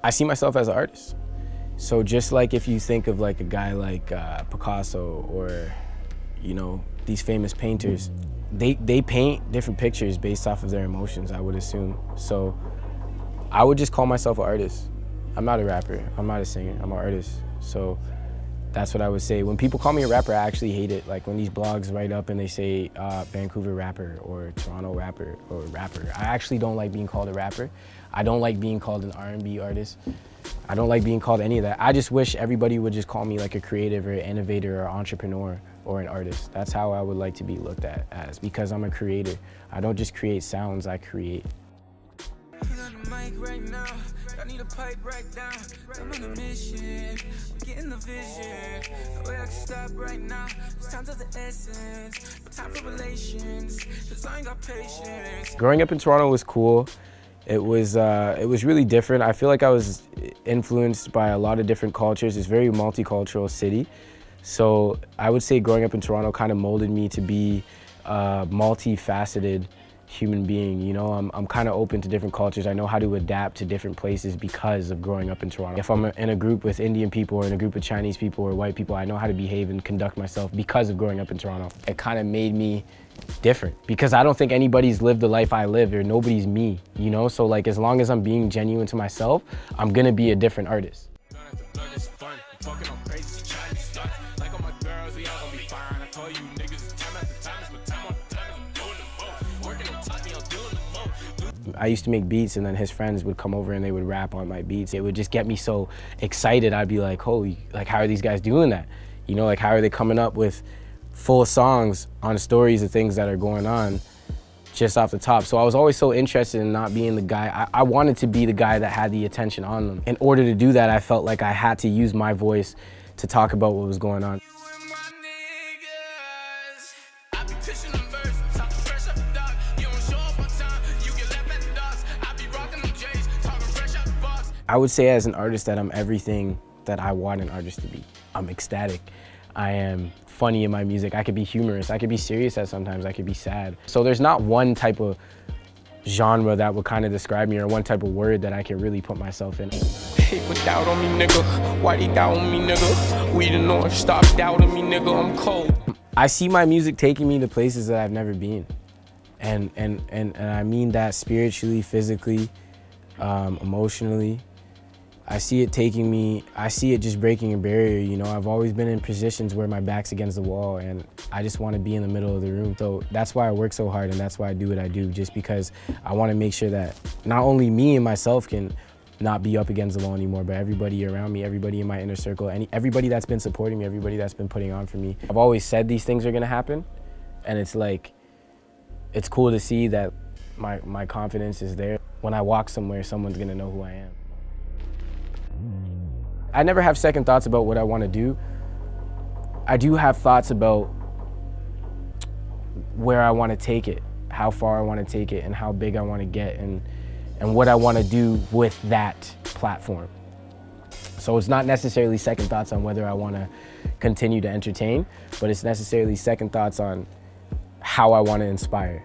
I see myself as an artist. So just like if you think of like a guy like Picasso or, you know, these famous painters, they paint different pictures based off of their emotions, I would assume. So I would just call myself an artist. I'm not a rapper, I'm not a singer, I'm an artist. So that's what I would say. When people call me a rapper, I actually hate it. Like when these blogs write up and they say Vancouver rapper or Toronto rapper or rapper. I actually don't like being called a rapper. I don't like being called an R&B artist. I don't like being called any of that. I just wish everybody would just call me like a creative or an innovator or entrepreneur or an artist. That's how I would like to be looked at as, because I'm a creator. I don't just create sounds, I create. Right now, I need a pipe right now. I'm on a mission, I'm getting the vision. No way I can stop right now. It's time to the essence, but time for relations, cause I ain't got patience. Growing up in Toronto was cool. It was really different. I feel like I was influenced by a lot of different cultures. It's a very multicultural city. So I would say growing up in Toronto kind of molded me to be a multifaceted human being. You know, I'm kind of open to different cultures. I know how to adapt to different places because of growing up in Toronto. If I'm in a group with Indian people or in a group of Chinese people or white people, I know how to behave and conduct myself because of growing up in Toronto. It kind of made me different because I don't think anybody's lived the life I live, or nobody's me, you know? So like, as long as I'm being genuine to myself, I'm gonna be a different artist. I used to make beats and then his friends would come over and they would rap on my beats. It would just get me so excited. I'd be like, holy, like how are these guys doing that? You know, like how are they coming up with full songs on stories of things that are going on just off the top? So I was always so interested in not being the guy. I wanted to be the guy that had the attention on them. In order to do that, I felt like I had to use my voice to talk about what was going on. I would say as an artist that I'm everything that I want an artist to be. I'm ecstatic. I am funny in my music. I could be humorous. I could be serious at sometimes. I could be sad. So there's not one type of genre that would kind of describe me, or one type of word that I can really put myself in. Hey, put doubt on me, nigga. Why they doubt on me, nigga? We the north, stop doubting me, nigga. I'm cold. I see my music taking me to places that I've never been. And I mean that spiritually, physically, emotionally. I see it taking me, I see it just breaking a barrier, you know. I've always been in positions where my back's against the wall and I just want to be in the middle of the room. So that's why I work so hard and that's why I do what I do, just because I want to make sure that not only me and myself can not be up against the wall anymore, but everybody around me, everybody in my inner circle, everybody that's been supporting me, everybody that's been putting on for me. I've always said these things are going to happen, and it's like, it's cool to see that my confidence is there. When I walk somewhere, someone's going to know who I am. I never have second thoughts about what I want to do. I do have thoughts about where I want to take it, how far I want to take it, and how big I want to get, and what I want to do with that platform. So it's not necessarily second thoughts on whether I want to continue to entertain, but it's necessarily second thoughts on how I want to inspire.